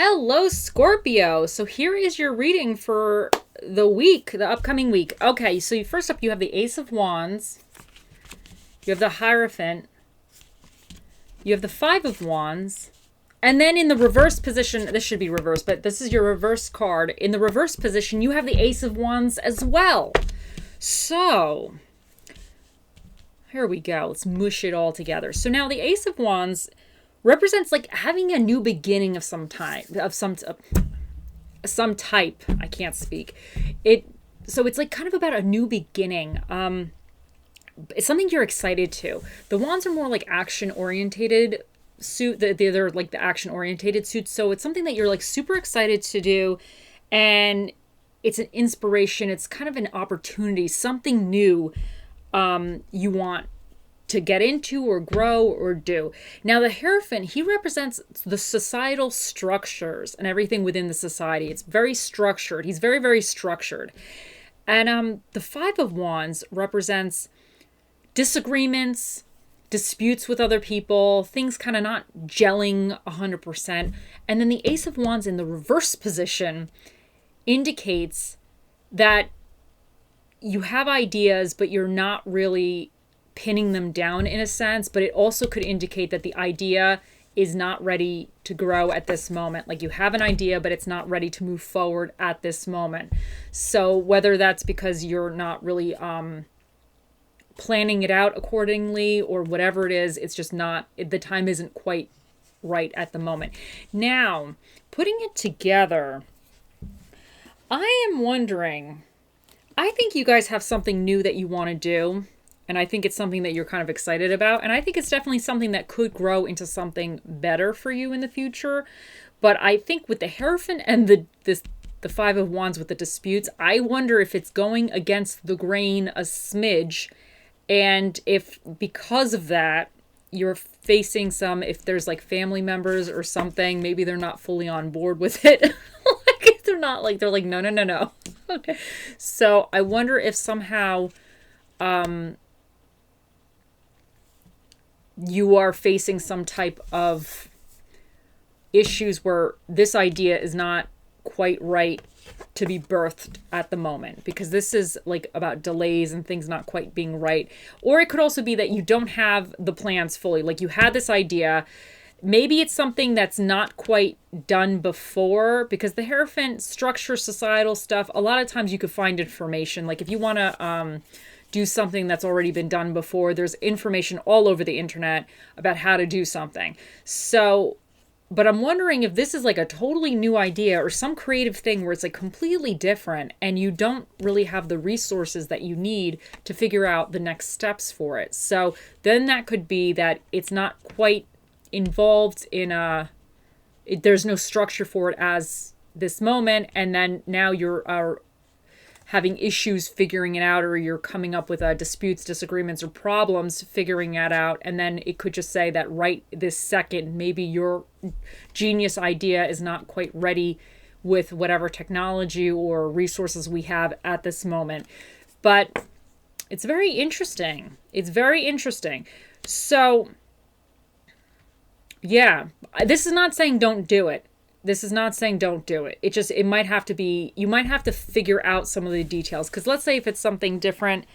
Hello, Scorpio. So here is your reading for the upcoming week. Okay, so first up you have the Ace of Wands. You have the Hierophant. You have the Five of Wands. And then in the reverse position, this should be reversed, but this is your reverse card. In the reverse position, you have the Ace of Wands as well. So, here we go. Let's mush it all together. So now the Ace of Wands represents like having a new beginning of some type. I can't speak. So it's like kind of about a new beginning. It's something you're excited to. The wands are more like action orientated they're like the action orientated suits. So it's something that you're like super excited to do, and it's an inspiration. It's kind of an opportunity, something new you want to get into or grow or do. Now the Hierophant, he represents the societal structures and everything within the society. It's very structured. He's very, very structured. And the Five of Wands represents disagreements, disputes with other people, things kind of not gelling 100%. And then the Ace of Wands in the reverse position indicates that you have ideas, but you're not really pinning them down in a sense. But it also could indicate that the idea is not ready to grow at this moment. Like you have an idea, but it's not ready to move forward at this moment. So whether that's because you're not really planning it out accordingly or whatever it is, it's just not, the time isn't quite right at the moment. Now, putting it together, I am wondering, I think you guys have something new that you want to do, and I think it's something that you're kind of excited about, and I think it's definitely something that could grow into something better for you in the future. But I think with the Hierophant and the Five of Wands with the disputes, I wonder if it's going against the grain a smidge. And if because of that, you're facing if there's like family members or something, maybe they're not fully on board with it. Like they're like, no. Okay. So I wonder if somehow you are facing some type of issues where this idea is not quite right to be birthed at the moment, because this is like about delays and things not quite being right. Or it could also be that you don't have the plans fully. Like you had this idea, maybe it's something that's not quite done before, because the Hierophant structure societal stuff, a lot of times you could find information. Like if you want to do something that's already been done before, there's information all over the internet about how to do something. So but I'm wondering if this is like a totally new idea or some creative thing where it's like completely different and you don't really have the resources that you need to figure out the next steps for it. So then that could be that it's not quite involved in there's no structure for it as this moment. And then now you're having issues figuring it out, or you're coming up with disputes, disagreements, or problems figuring that out. And then it could just say that right this second, maybe your genius idea is not quite ready with whatever technology or resources we have at this moment. But it's very interesting. It's very interesting. So, yeah, this is not saying don't do it. This is not saying don't do it. It might have to be, you might have to figure out some of the details. Because let's say if it's something different,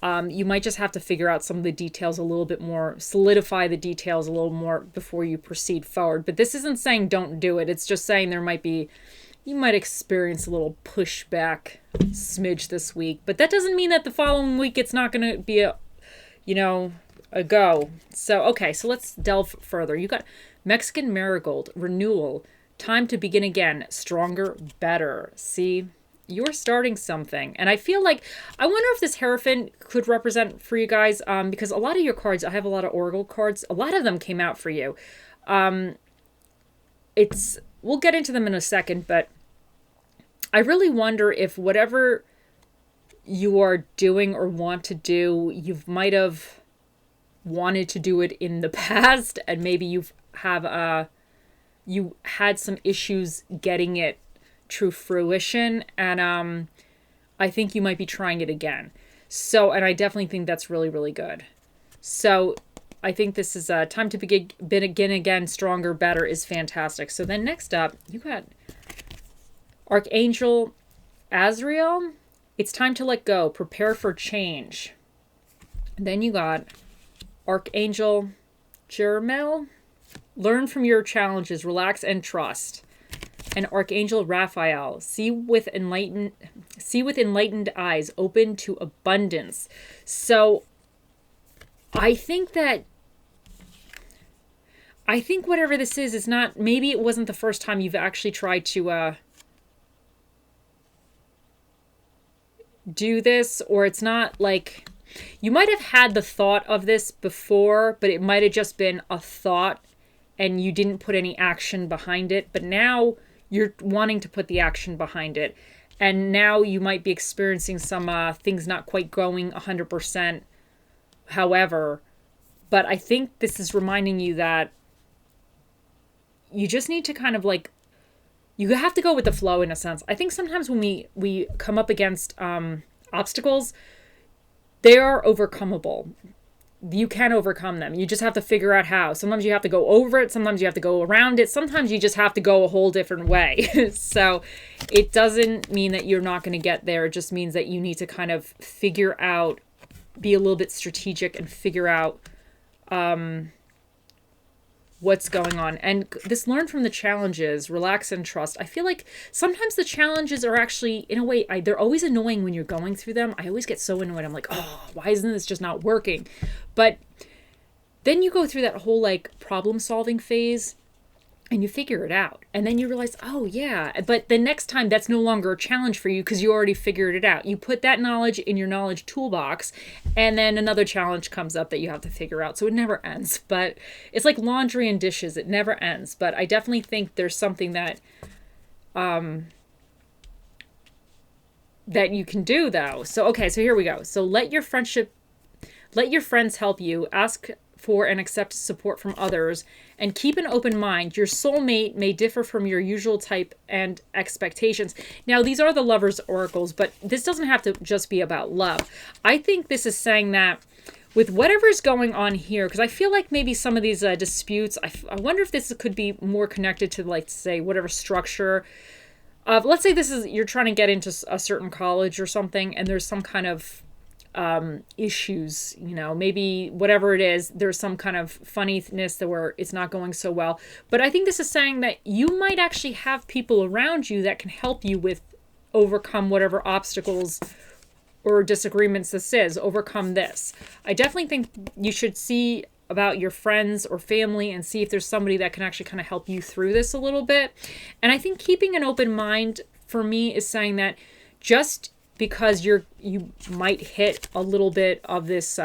you might just have to figure out some of the details a little bit more, solidify the details a little more before you proceed forward. But this isn't saying don't do it. It's just saying you might experience a little pushback smidge this week. But that doesn't mean that the following week it's not going to be a go. So, okay, so let's delve further. You got Mexican Marigold, renewal, time to begin again, stronger, better. See, you're starting something. And I feel like, I wonder if this Hierophant could represent for you guys, because a lot of your cards, I have a lot of Oracle cards, a lot of them came out for you. We'll get into them in a second, but I really wonder if whatever you are doing or want to do, you might have wanted to do it in the past, and maybe you had some issues getting it to fruition, and I think you might be trying it again. So, and I definitely think that's really, really good. So I think this is time to begin again, stronger, better is fantastic. So then next up, you got Archangel Azrael. It's time to let go. Prepare for change. And then you got Archangel Jermel. Learn from your challenges. Relax and trust. And Archangel Raphael. See with enlightened eyes. Open to abundance. So I think whatever this is not, maybe it wasn't the first time you've actually tried to do this, or it's not like, you might have had the thought of this before, but it might have just been a thought and you didn't put any action behind it. But now you're wanting to put the action behind it. And now you might be experiencing some things not quite going 100%. However, but I think this is reminding you that you just need to kind of like, you have to go with the flow in a sense. I think sometimes when we come up against obstacles, they are overcomable. You can overcome them. You just have to figure out how. Sometimes you have to go over it. Sometimes you have to go around it. Sometimes you just have to go a whole different way. So it doesn't mean that you're not going to get there. It just means that you need to kind of figure out, be a little bit strategic and figure out what's going on. And this learn from the challenges, relax and trust. I feel like sometimes the challenges are actually, in a way, they're always annoying when you're going through them. I always get so annoyed. I'm like, oh, why isn't this just not working? But then you go through that whole like problem solving phase and you figure it out. And then you realize, oh yeah, but the next time that's no longer a challenge for you because you already figured it out. You put that knowledge in your knowledge toolbox and then another challenge comes up that you have to figure out. So it never ends, but it's like laundry and dishes. It never ends. But I definitely think there's something that, that you can do though. So, okay, so here we go. So let your friends help you. Ask for and accept support from others, and keep an open mind. Your soulmate may differ from your usual type and expectations. Now, these are the Lover's Oracles, but this doesn't have to just be about love. I think this is saying that with whatever's going on here, because I feel like maybe some of these disputes, I wonder if this could be more connected to, like, say, whatever structure. Let's say this is, you're trying to get into a certain college or something, and there's some kind of issues, you know, maybe whatever it is, there's some kind of funniness that where it's not going so well. But I think this is saying that you might actually have people around you that can help you with overcome whatever obstacles or disagreements this is, overcome this. I definitely think you should see about your friends or family and see if there's somebody that can actually kind of help you through this a little bit. And I think keeping an open mind for me is saying that just because you might hit a little bit of this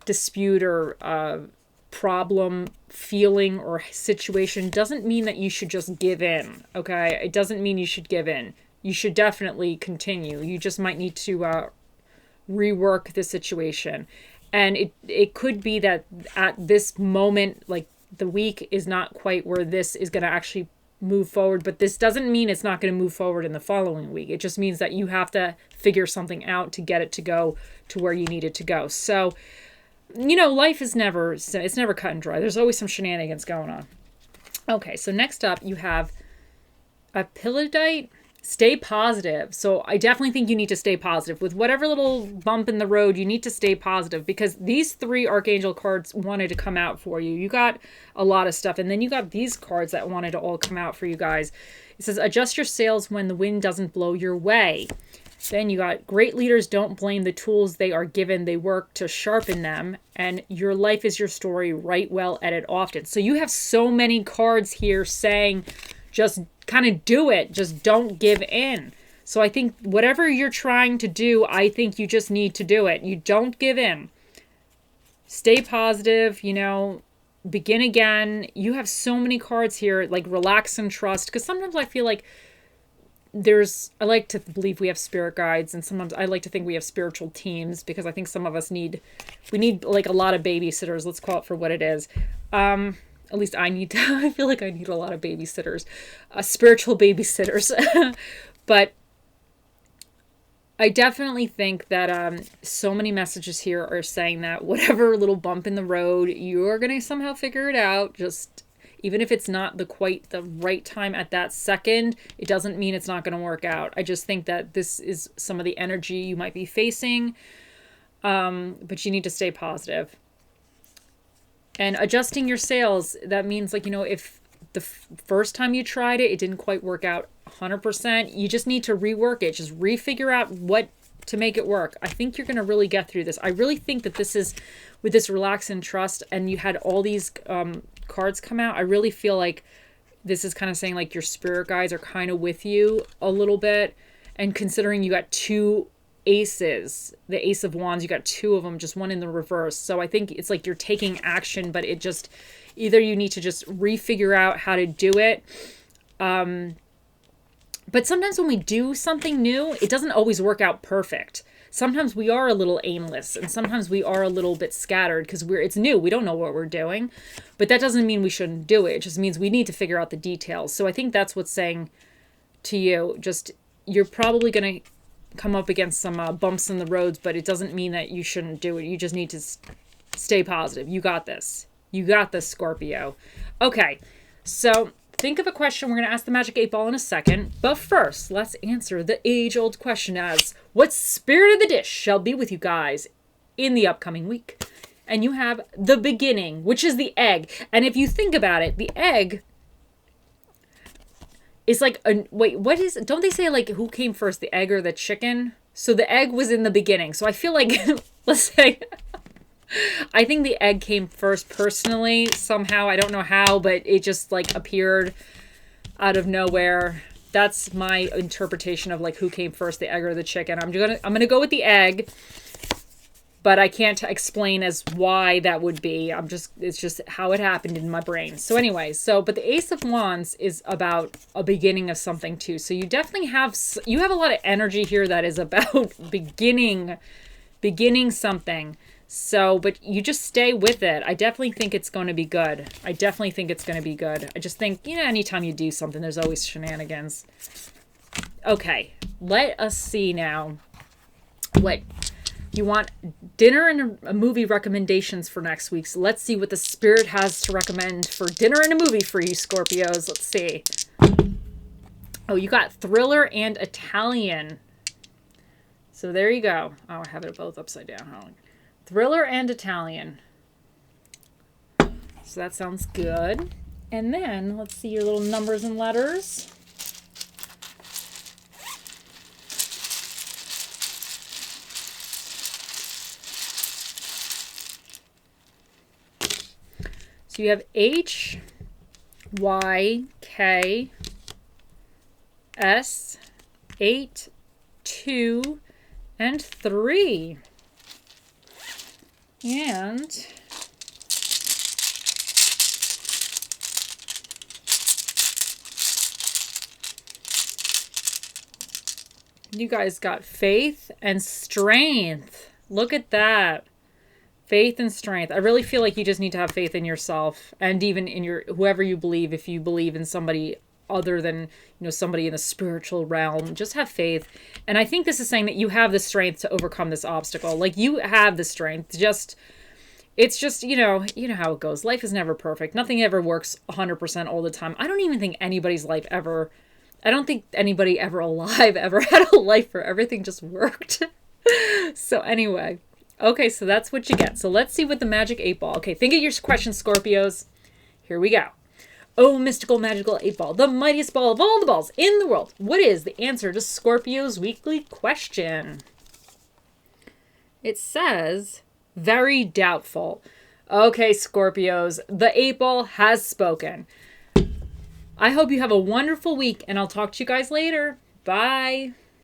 dispute or problem feeling or situation doesn't mean that you should just give in. Okay, it doesn't mean you should give in. You should definitely continue. You just might need to rework the situation, and it could be that at this moment, like the week is not quite where this is going to actually move forward, but this doesn't mean it's not going to move forward in the following week. It just means that you have to figure something out to get it to go to where you need it to go. So, you know, life is never cut and dry. There's always some shenanigans going on. Okay, so next up you have a Pillidite. Stay positive. So I definitely think you need to stay positive. With whatever little bump in the road, you need to stay positive, because these three Archangel cards wanted to come out for you. You got a lot of stuff. And then you got these cards that wanted to all come out for you guys. It says, adjust your sails when the wind doesn't blow your way. Then you got, great leaders don't blame the tools they are given. They work to sharpen them. And your life is your story. Write well, edit often. So you have so many cards here saying, just kind of do it. Just don't give in. So I think whatever you're trying to do, I think you just need to do it. You don't give in. Stay positive, you know, begin again. You have so many cards here, like relax and trust. Because sometimes I feel like I like to believe we have spirit guides, and sometimes I like to think we have spiritual teams, because I think some of us we need like a lot of babysitters. Let's call it for what it is. At least I feel like I need a lot of babysitters, spiritual babysitters. But I definitely think that so many messages here are saying that whatever little bump in the road, you're going to somehow figure it out. Just even if it's not quite the right time at that second, it doesn't mean it's not going to work out. I just think that this is some of the energy you might be facing, but you need to stay positive. And adjusting your sales, that means like, if the first time you tried it, it didn't quite work out 100%. You just need to rework it. Just refigure out what to make it work. I think you're going to really get through this. I really think that this is, with this relax and trust, and you had all these cards come out, I really feel like this is kind of saying like your spirit guides are kind of with you a little bit. And considering you got two aces, the Ace of Wands, you got two of them, just one in the reverse. So I think it's like you're taking action, but it just, either you need to just refigure out how to do it. But sometimes when we do something new, it doesn't always work out perfect. Sometimes we are a little aimless, and sometimes we are a little bit scattered because it's new. We don't know what we're doing, but that doesn't mean we shouldn't do it. It just means we need to figure out the details. So I think that's what's saying to you. Just, you're probably going to come up against some bumps in the roads, but it doesn't mean that you shouldn't do it. You just need to stay positive. You got this. You got this, Scorpio. Okay, so think of a question. We're going to ask the Magic 8 Ball in a second. But first, let's answer the age-old question as, what spirit of the dish shall be with you guys in the upcoming week? And you have the beginning, which is the egg. And if you think about it, the egg is like, don't they say like who came first, the egg or the chicken? So the egg was in the beginning. So I feel like, let's say, I think the egg came first personally, somehow. I don't know how, but it just like appeared out of nowhere. That's my interpretation of like who came first, the egg or the chicken. I'm gonna go with the egg, but I can't explain as why that would be. It's just how it happened in my brain. So anyway, but the Ace of Wands is about a beginning of something too. So you definitely have a lot of energy here that is about beginning something. So, but you just stay with it. I definitely think it's going to be good. I just think, anytime you do something, there's always shenanigans. Okay, let us see now what you want. Dinner and a movie recommendations for next week. So let's see what the spirit has to recommend for dinner and a movie for you, Scorpios. Let's see. Oh, you got thriller and Italian. So there you go. Oh, I have it both upside down. Hold on. Thriller and Italian. So that sounds good. And then let's see your little numbers and letters. So you have H, Y, K, S, 8, 2, and 3. And you guys got faith and strength. Look at that. Faith and strength. I really feel like you just need to have faith in yourself and even in whoever you believe. If you believe in somebody other than, somebody in the spiritual realm, just have faith. And I think this is saying that you have the strength to overcome this obstacle. Like you have the strength. It's just, you know how it goes. Life is never perfect. Nothing ever works 100% all the time. I don't even think anybody's life ever, I don't think anybody ever alive ever had a life where everything just worked. So anyway, okay, so that's what you get. So let's see what the Magic 8 Ball. Okay, think of your question, Scorpios. Here we go. Oh, mystical, magical 8 Ball, the mightiest ball of all the balls in the world. What is the answer to Scorpio's weekly question? It says, very doubtful. Okay, Scorpios, the 8 Ball has spoken. I hope you have a wonderful week, and I'll talk to you guys later. Bye.